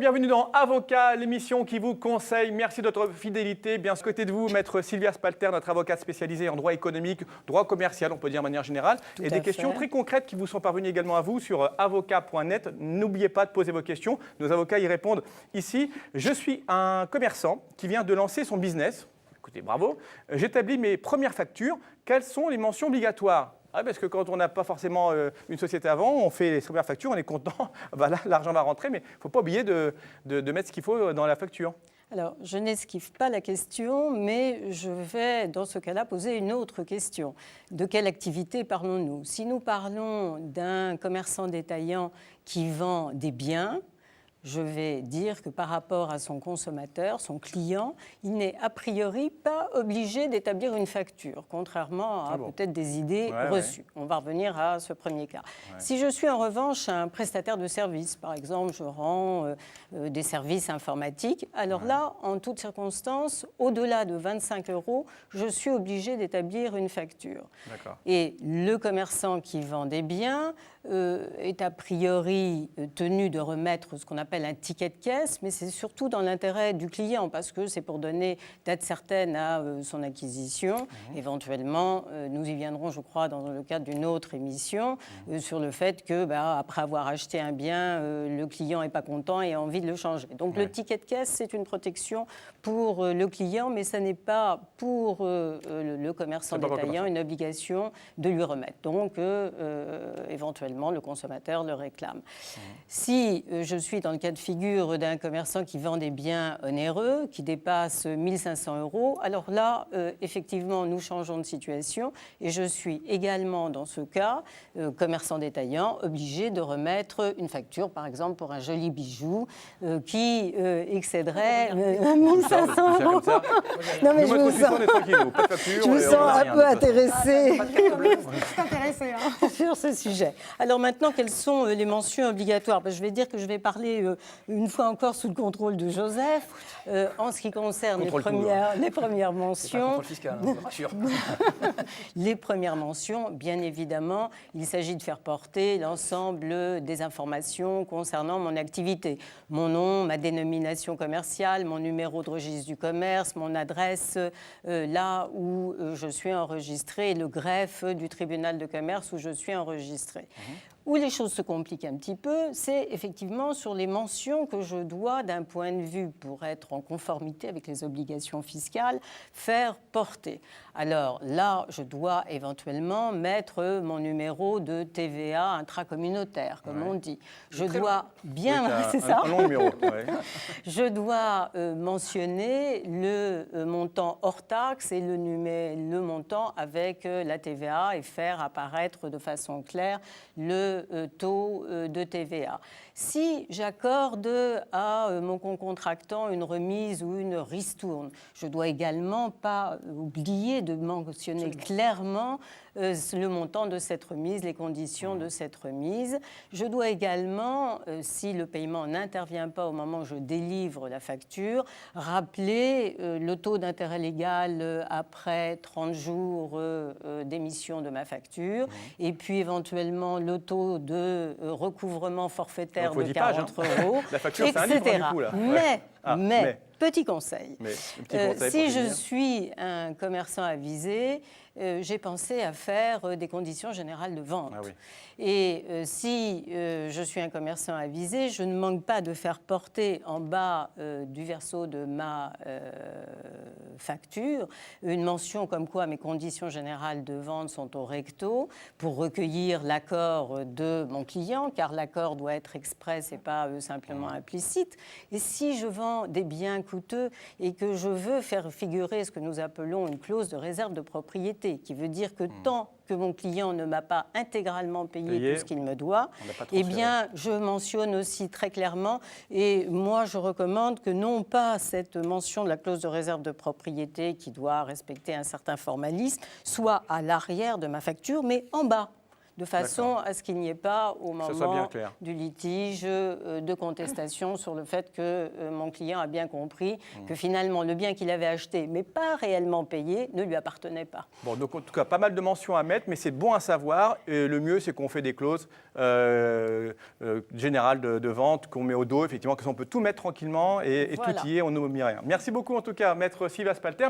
bienvenue dans Avocat, l'émission qui vous conseille. Merci de votre fidélité. Bien, à côté de vous, maître Sylvia Spalter, notre avocate spécialisée en droit économique, droit commercial, on peut dire de manière générale, et des questions très concrètes qui vous sont parvenues également à vous sur avocat.net. N'oubliez pas de poser vos questions. Nos avocats y répondent ici. Je suis un commerçant qui vient de lancer son business. Écoutez, bravo. J'établis mes premières factures. Quelles sont les mentions obligatoires ? Parce que quand on n'a pas forcément une société avant, on fait les premières factures, on est content, voilà, l'argent va rentrer, mais il ne faut pas oublier de mettre ce qu'il faut dans la facture. Alors, je n'esquive pas la question, mais je vais, dans ce cas-là, poser une autre question. De quelle activité parlons-nous ? Si nous parlons d'un commerçant détaillant qui vend des biens, je vais dire que par rapport à son consommateur, son client, il n'est a priori pas obligé d'établir une facture, contrairement à peut-être des idées reçues. On va revenir à ce premier cas. Si je suis en revanche un prestataire de services, par exemple, je rends des services informatiques, alors là, en toutes circonstances, au-delà de 25 €, je suis obligé d'établir une facture. Et le commerçant qui vend des biens est a priori tenu de remettre ce qu'on appelle un ticket de caisse, mais c'est surtout dans l'intérêt du client parce que c'est pour donner date certaine à son acquisition. Éventuellement, nous y viendrons, je crois, dans le cadre d'une autre émission, sur le fait que, après avoir acheté un bien, le client n'est pas content et a envie de le changer. Donc le ticket de caisse, c'est une protection pour le client, mais ça n'est pas pour le commerçant détaillant une obligation de lui remettre. Donc, éventuellement, le consommateur le réclame. Si je suis dans le cas de figure d'un commerçant qui vend des biens onéreux, qui dépassent 1 500 €, alors là, effectivement, nous changeons de situation et je suis également, dans ce cas, commerçant détaillant, obligé de remettre une facture, par exemple, pour un joli bijou qui excéderait 1 500 €. Non, mais je me sens un peu intéressée sur ce sujet. Alors maintenant, quelles sont les mentions obligatoires ? Je vais dire que je vais parler une fois encore sous le contrôle de Joseph. En ce qui concerne les premières mentions, les premières mentions, bien évidemment, il s'agit de faire porter l'ensemble des informations concernant mon activité. Mon nom, ma dénomination commerciale, mon numéro de registre du commerce, mon adresse, là où je suis enregistré, et le greffe du tribunal de commerce où je suis enregistré. Où les choses se compliquent un petit peu, c'est effectivement sur les mentions que je dois, d'un point de vue pour être en conformité avec les obligations fiscales, faire porter. Alors là, je dois éventuellement mettre mon numéro de TVA intracommunautaire, comme on dit. Je dois bien, c'est ça. Un long numéro. Je dois mentionner le montant hors taxe et le montant avec la TVA et faire apparaître de façon claire le taux de TVA. Si j'accorde à mon concontractant une remise ou une ristourne, je dois également pas oublier de mentionner clairement le montant de cette remise, les conditions de cette remise. Je dois également, si le paiement n'intervient pas au moment où je délivre la facture, rappeler le taux d'intérêt légal après 30 jours d'émission de ma facture, et puis éventuellement le taux de recouvrement forfaitaire de 40 €, La facture, etc. C'est un livre, du coup, là. Mais, petit conseil, si je finir. suis un commerçant avisé, j'ai pensé à faire des conditions générales de vente. Et si je suis un commerçant avisé, je ne manque pas de faire porter en bas du verso de ma facture une mention comme quoi mes conditions générales de vente sont au recto pour recueillir l'accord de mon client, car l'accord doit être express et pas simplement implicite. Et si je vends des biens coûteux et que je veux faire figurer ce que nous appelons une clause de réserve de propriété, qui veut dire que tant que mon client ne m'a pas intégralement payé tout ce qu'il me doit, eh bien, je mentionne aussi très clairement, et moi je recommande que non pas cette mention de la clause de réserve de propriété qui doit respecter un certain formalisme soit à l'arrière de ma facture, mais en bas. de façon à ce qu'il n'y ait pas, au moment du litige, de contestation sur le fait que mon client a bien compris que finalement le bien qu'il avait acheté, mais pas réellement payé, ne lui appartenait pas. Bon, donc en tout cas, pas mal de mentions à mettre, mais c'est bon à savoir. Et le mieux, c'est qu'on fait des clauses générales de vente, qu'on met au dos, effectivement, qu'on peut tout mettre tranquillement et tout y est, on n'oublie rien. Merci beaucoup en tout cas, Maître Sylvia Spalter.